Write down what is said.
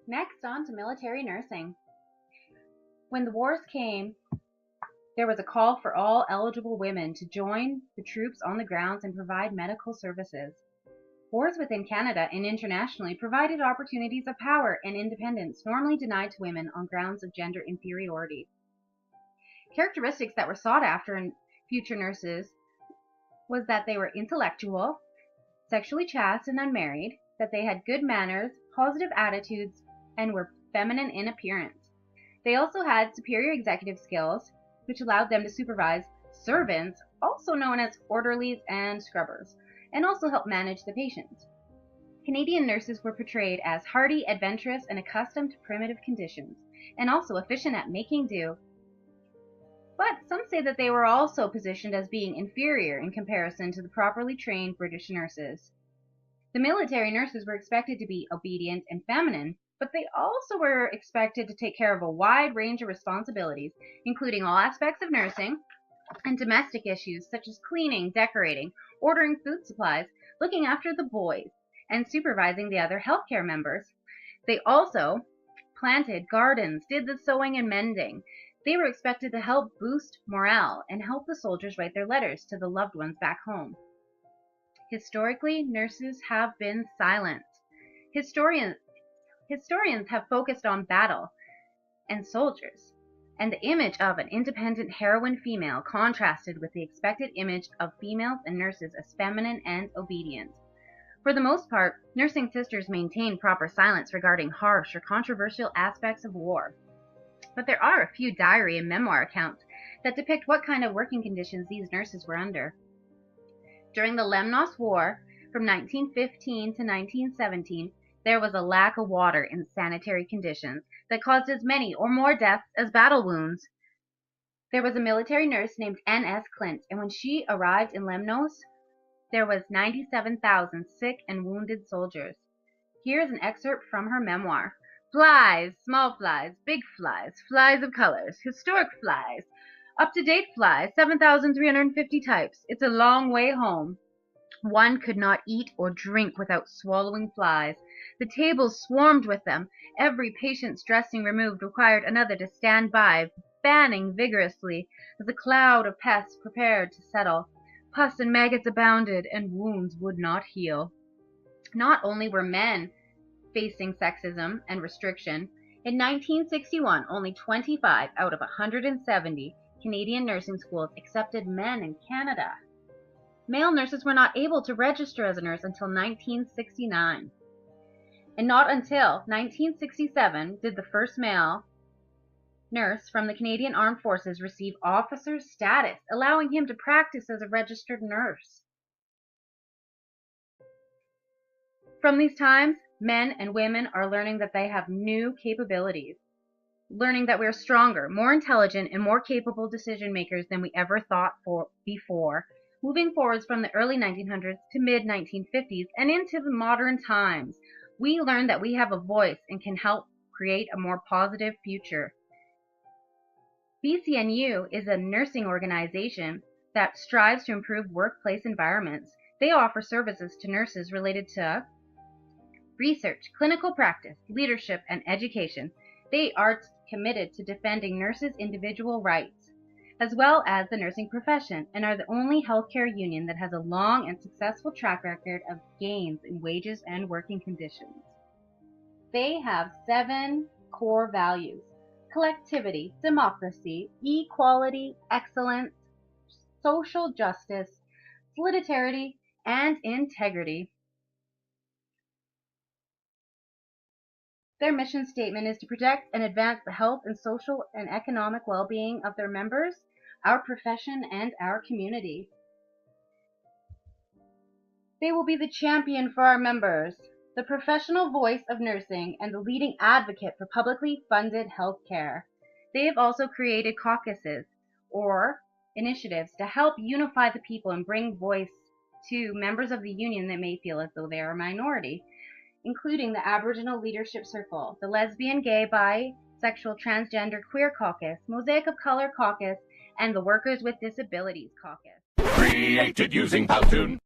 Next, on to military nursing. When the wars came, there was a call for all eligible women to join the troops on the grounds and provide medical services. Wars within Canada and internationally provided opportunities of power and independence normally denied to women on grounds of gender inferiority. Characteristics that were sought after in future nurses was that they were intellectual, sexually chaste and unmarried, that they had good manners, positive attitudes, and were feminine in appearance. They also had superior executive skills, which allowed them to supervise servants, also known as orderlies and scrubbers, and also help manage the patients. Canadian nurses were portrayed as hardy, adventurous, and accustomed to primitive conditions, and also efficient at making do. But some say that they were also positioned as being inferior in comparison to the properly trained British nurses. The military nurses were expected to be obedient and feminine, but they also were expected to take care of a wide range of responsibilities, including all aspects of nursing and domestic issues such as cleaning, decorating, ordering food supplies, looking after the boys, and supervising the other healthcare members. They also planted gardens, did the sewing and mending. They were expected to help boost morale and help the soldiers write their letters to the loved ones back home. Historically, nurses have been silent. Historians have focused on battle and soldiers, and the image of an independent heroine female contrasted with the expected image of females and nurses as feminine and obedient. For the most part, nursing sisters maintain proper silence regarding harsh or controversial aspects of war. But there are a few diary and memoir accounts that depict what kind of working conditions these nurses were under. During the Lemnos War, from 1915 to 1917, there was a lack of water and sanitary conditions that caused as many or more deaths as battle wounds. There was a military nurse named N.S. Clint, and when she arrived in Lemnos, there was 97,000 sick and wounded soldiers. Here is an excerpt from her memoir. Flies, small flies, big flies, flies of colors, historic flies, up-to-date flies, 7,350 types. It's a long way home. One could not eat or drink without swallowing flies. The tables swarmed with them. Every patient's dressing removed required another to stand by, fanning vigorously as a cloud of pests prepared to settle. Pus and maggots abounded, and wounds would not heal. Not only were men facing sexism and restriction, in 1961, only 25 out of 170 Canadian nursing schools accepted men in Canada. Male nurses were not able to register as a nurse until 1969. And not until 1967 did the first male nurse from the Canadian Armed Forces receive officer status, allowing him to practice as a registered nurse. From these times, men and women are learning that they have new capabilities, learning that we are stronger, more intelligent, and more capable decision makers than we ever thought for before, moving forwards from the early 1900s to mid-1950s and into the modern times. We learn that we have a voice and can help create a more positive future. BCNU is a nursing organization that strives to improve workplace environments. They offer services to nurses related to research, clinical practice, leadership, and education. They are committed to defending nurses' individual rights, as well as the nursing profession, and are the only healthcare union that has a long and successful track record of gains in wages and working conditions. They have 7 core values: collectivity, democracy, equality, excellence, social justice, solidarity, and integrity. Their mission statement is to protect and advance the health and social and economic well-being of their members, our profession, and our community. They will be the champion for our members, the professional voice of nursing, and the leading advocate for publicly funded health care. They have also created caucuses, or initiatives, to help unify the people and bring voice to members of the union that may feel as though they are a minority, including the Aboriginal Leadership Circle, the Lesbian, Gay, Bisexual, Transgender, Queer Caucus, Mosaic of Color Caucus, and the Workers with Disabilities Caucus. Created using Powtoon.